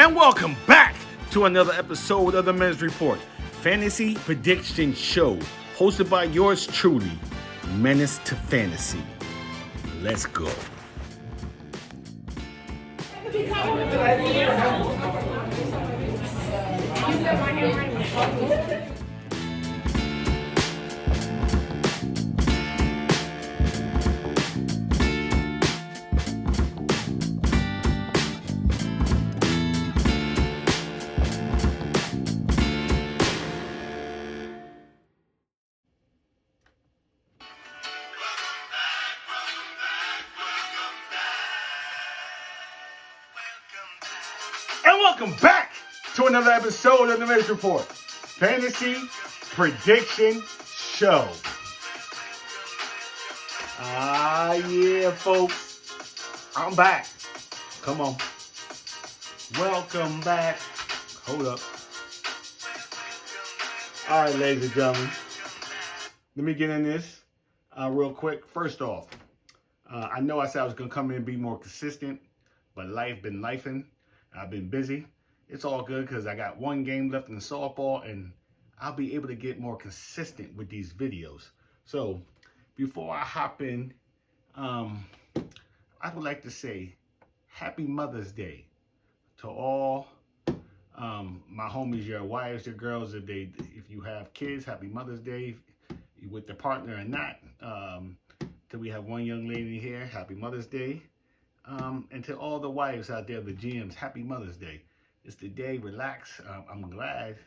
And welcome back to another episode of the Men's Report, Fantasy Prediction Show, hosted by yours truly, Menace to Fantasy. Let's go. And welcome back to another episode of the Men's Report, Fantasy Prediction Show. Yeah, folks. I'm back. Come on. Welcome back. Hold up. All right, ladies and gentlemen. Let me get in this real quick. First off, I know I said I was going to come in and be more consistent, but life been lifing. I've been busy. It's all good because I got one game left in the softball and I'll be able to get more consistent with these videos. So before I hop in, I would like to say Happy Mother's Day to all my homies, your wives, your girls. If you have kids, Happy Mother's Day with the partner or not. So we have one young lady here, Happy Mother's Day. And to all the wives out there, the GMs, Happy Mother's Day. It's the day, relax. I'm glad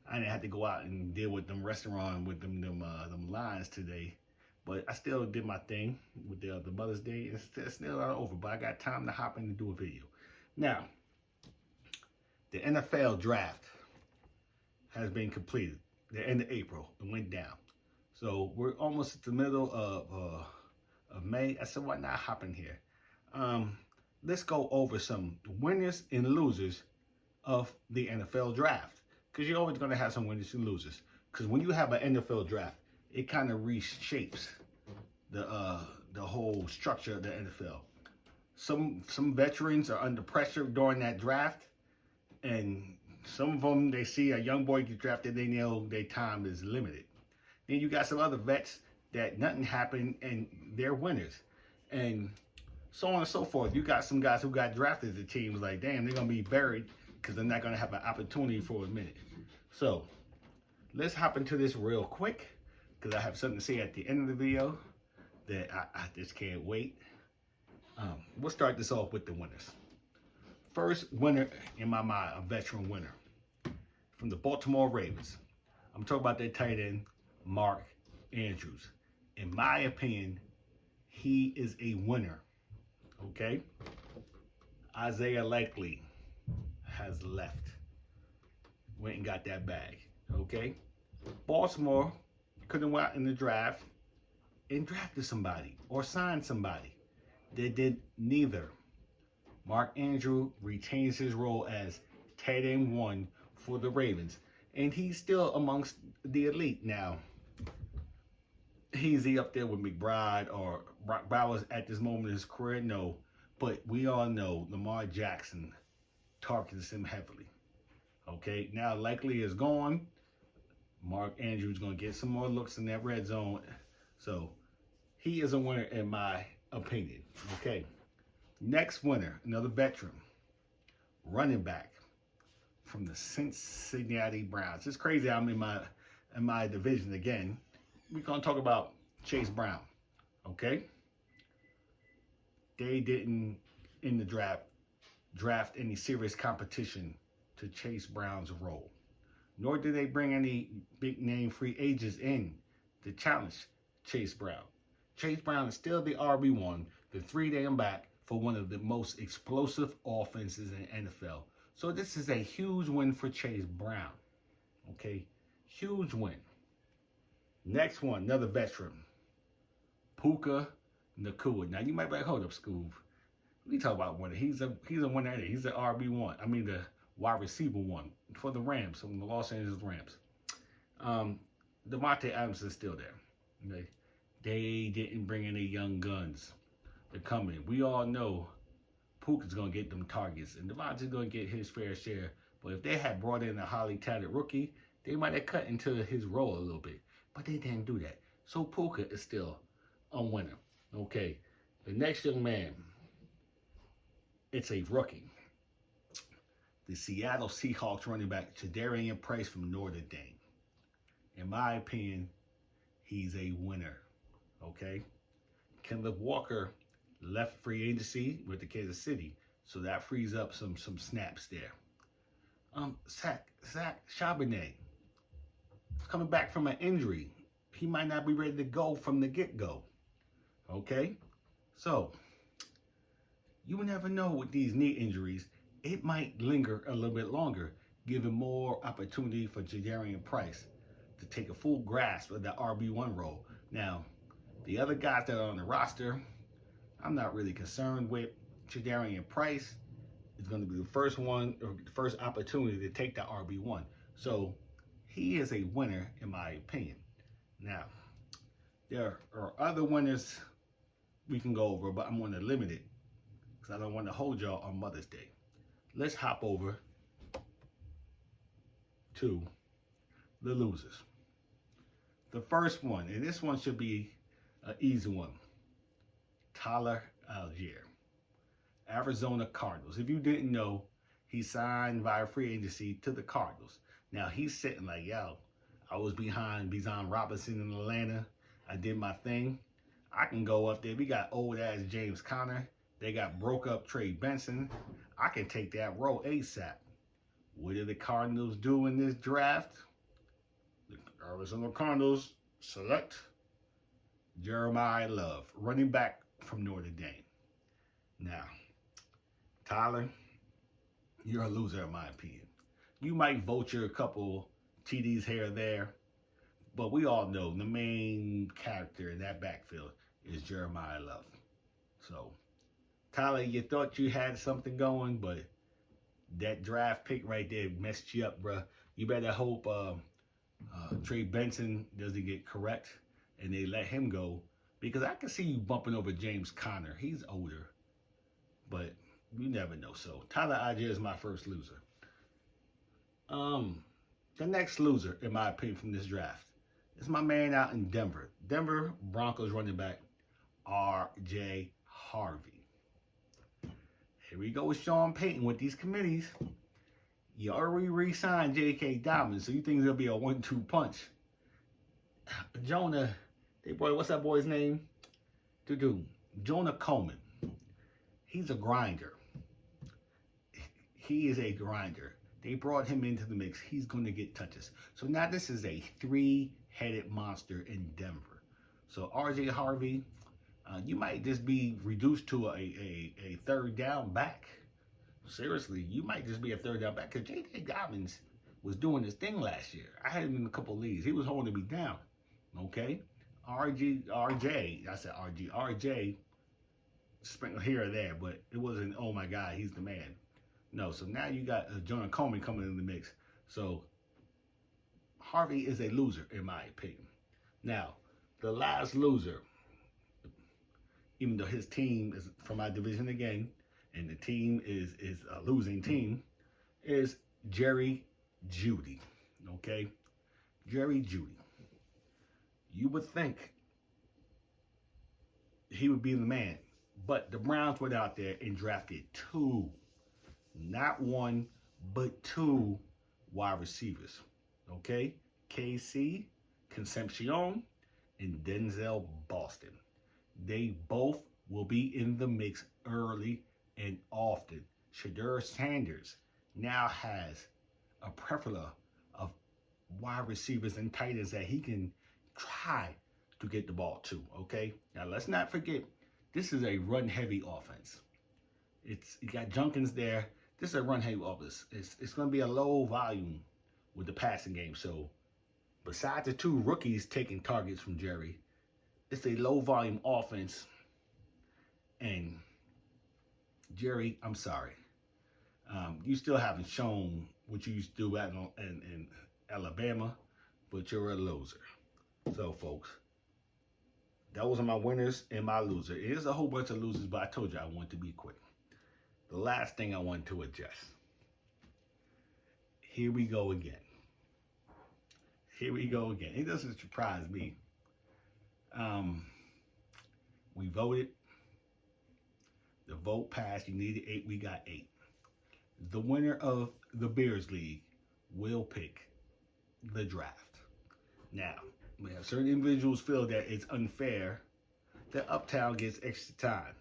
I didn't have to go out and deal with them restaurant with them lines today. But I still did my thing with the Mother's Day. It's still not over, but I got time to hop in and do a video. Now, the NFL draft has been completed. The end of April, it went down. So we're almost at the middle of May. I said, why not hop in here? Let's go over some winners and losers of the NFL draft. Because you're always going to have some winners and losers. Because when you have an NFL draft, it kind of reshapes the whole structure of the NFL. Some veterans are under pressure during that draft. And some of them, they see a young boy get drafted, they know their time is limited. Then you got some other vets that nothing happened and they're winners. And so on and so forth. You got some guys who got drafted to teams like, damn, they're going to be buried because they're not going to have an opportunity for a minute. So let's hop into this real quick because I have something to say at the end of the video that I just can't wait. We'll start this off with the winners. First winner in my mind, a veteran winner from the Baltimore Ravens. I'm talking about their tight end, Mark Andrews. In my opinion, he is a winner. Okay? Isaiah Likely has left. Went and got that bag. Okay? Baltimore could have went out in the draft and drafted somebody or signed somebody. They did neither. Mark Andrews retains his role as tight end 1 for the Ravens. And he's still amongst the elite now. He's he up there with McBride or Brock Bowers at this moment in his career? No. But we all know Lamar Jackson targets him heavily. Okay, now Likely is gone. Mark Andrews is going to get some more looks in that red zone. So he is a winner in my opinion. Okay, next winner, another veteran, running back from the Cincinnati Browns. It's crazy I'm in my division again. We're going to talk about Chase Brown, okay? They didn't, in the draft any serious competition to Chase Brown's role. Nor did they bring any big-name free agents in to challenge Chase Brown. Chase Brown is still the RB1, the 3-down back for one of the most explosive offenses in NFL. So this is a huge win for Chase Brown, okay? Huge win. Next one, another veteran, Puka Nacua. Now you might be like, hold up, Scoob. We talk about winner. He's a winner. He's an RB1. I mean the wide receiver 1 for the Rams, from the Los Angeles Rams. Devontae Adams is still there. Okay? They didn't bring any young guns to come in. We all know Puka's going to get them targets, and Devontae's going to get his fair share. But if they had brought in a highly talented rookie, they might have cut into his role a little bit. But they didn't do that. So Puka is still a winner. Okay, the next young man, it's a rookie. The Seattle Seahawks running back, Tre'Davious Price from Notre Dame. In my opinion, he's a winner. Okay? Kenneth Walker left free agency with the Kansas City, so that frees up some snaps there. Zach Charbonnet is coming back from an injury. He might not be ready to go from the get-go. Okay? So, you never know with these knee injuries. It might linger a little bit longer, giving more opportunity for Tre'Davious Price to take a full grasp of that RB1 role. Now, the other guys that are on the roster, I'm not really concerned with. Tre'Davious Price is going to be the first one, or the first opportunity to take that RB1. So, he is a winner, in my opinion. Now, there are other winners we can go over, but I'm going to limit it because I don't want to hold y'all on Mother's Day. Let's hop over to the losers. The first one, and this one should be an easy one. Tyler Algier, Arizona Cardinals. If you didn't know, he signed via free agency to the Cardinals. Now he's sitting like, yo, I was behind Bijan Robinson in Atlanta. I did my thing. I can go up there. We got old ass James Conner. They got broke up Trey Benson. I can take that role ASAP. What did the Cardinals do in this draft? The Arizona Cardinals select Jeremiah Love, running back from Notre Dame. Now, Tyler, you're a loser in my opinion. You might vulture a couple TDs here or there, but we all know the main character in that backfield is Jeremiah Love. So, Tyler, you thought you had something going, but that draft pick right there messed you up, bro. You better hope Trey Benson doesn't get correct and they let him go, because I can see you bumping over James Conner. He's older, but you never know. So Tyler Algier is my first loser. The next loser, in my opinion, from this draft is my man out in Denver. Denver Broncos running back R.J. Harvey. Here we go with Sean Payton with these committees. You already re-signed J.K. Dobbins, so you think there'll be a 1-2 punch. Jonah, what's that boy's name? Jonah Coleman. He's a grinder. He is a grinder. They brought him into the mix. He's going to get touches. So now this is a three-headed monster in Denver. So R.J. Harvey, you might just be reduced to a third down back. Seriously, you might just be a third down back, because J.K. Dobbins was doing his thing last year. I had him in a couple of leagues. He was holding me down. Okay? RJ sprinkled here or there, but it wasn't, oh my God, he's the man. No, so now you got Jonah Coleman coming in the mix. So Harvey is a loser, in my opinion. Now, the last loser, even though his team is from my division again, and the team is a losing team, is Jerry Jeudy. Okay? Jerry Jeudy. You would think he would be the man, but the Browns went out there and drafted two, not one, but two wide receivers. Okay? KC Concepcion and Denzel Boston. They both will be in the mix early and often. Shedeur Sanders now has a plethora of wide receivers and tight ends that he can try to get the ball to, okay? Now, let's not forget, this is a run-heavy offense. You got Junkins there. This is a run-heavy offense. It's going to be a low volume with the passing game. So, besides the two rookies taking targets from Jerry, it's a low-volume offense. And Jerry, I'm sorry. You still haven't shown what you used to do in Alabama, but you're a loser. So, folks, those are my winners and my loser. It is a whole bunch of losers, but I told you I want to be quick. the last thing I want to adjust. Here we go again. Here we go again. It doesn't surprise me. We voted. The vote passed. You needed 8. We got 8. The winner of the Bears League will pick the draft. Now, we have certain individuals feel that it's unfair that Uptown gets extra time.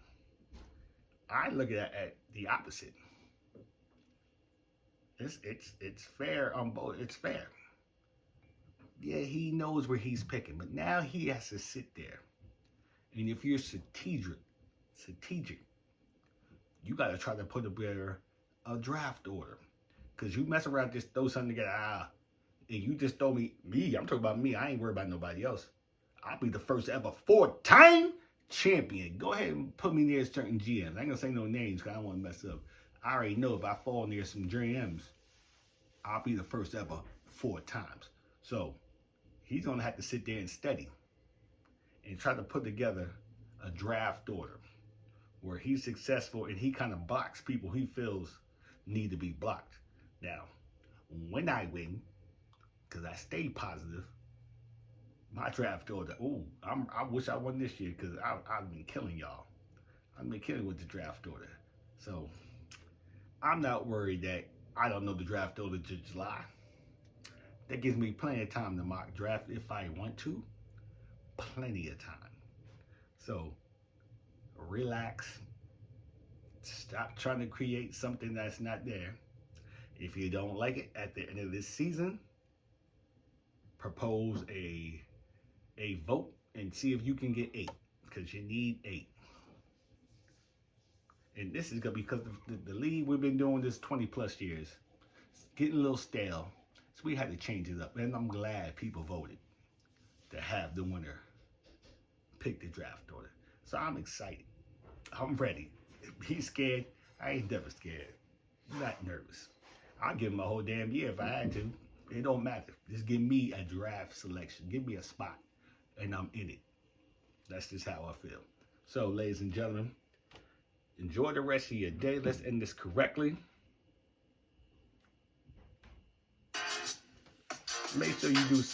I look at it at the opposite. It's fair on both. It's fair. Yeah, he knows where he's picking, but now he has to sit there. And if you're strategic, you got to try to put together a draft order. Because you mess around, just throw something together, and you just throw me, I'm talking about me, I ain't worried about nobody else. I'll be the first ever 4-time champion. Go ahead and put me near certain GMs. I ain't gonna say no names because I don't want to mess up. I already know if I fall near some GMs, I'll be the first ever 4 times. So he's gonna have to sit there and study and try to put together a draft order where he's successful and he kind of blocks people he feels need to be blocked. Now, when I win, because I stay positive, my draft order, I wish I won this year because I've been killing y'all. I've been killing with the draft order. So I'm not worried that I don't know the draft order to July. That gives me plenty of time to mock draft if I want to. Plenty of time. So relax. Stop trying to create something that's not there. If you don't like it at the end of this season, propose a vote and see if you can get 8, because you need 8. And this is gonna be because the league, we've been doing this 20 plus years. It's getting a little stale, so we had to change it up. And I'm glad people voted to have the winner pick the draft order. So I'm excited. I'm ready. He's scared. I ain't never scared. I'm not nervous. I'll give him a whole damn year if I had to. It don't matter. Just give me a draft selection. Give me a spot, and I'm in it. That's just how I feel. So, ladies and gentlemen, enjoy the rest of your day. Let's end this correctly. Make sure you do something.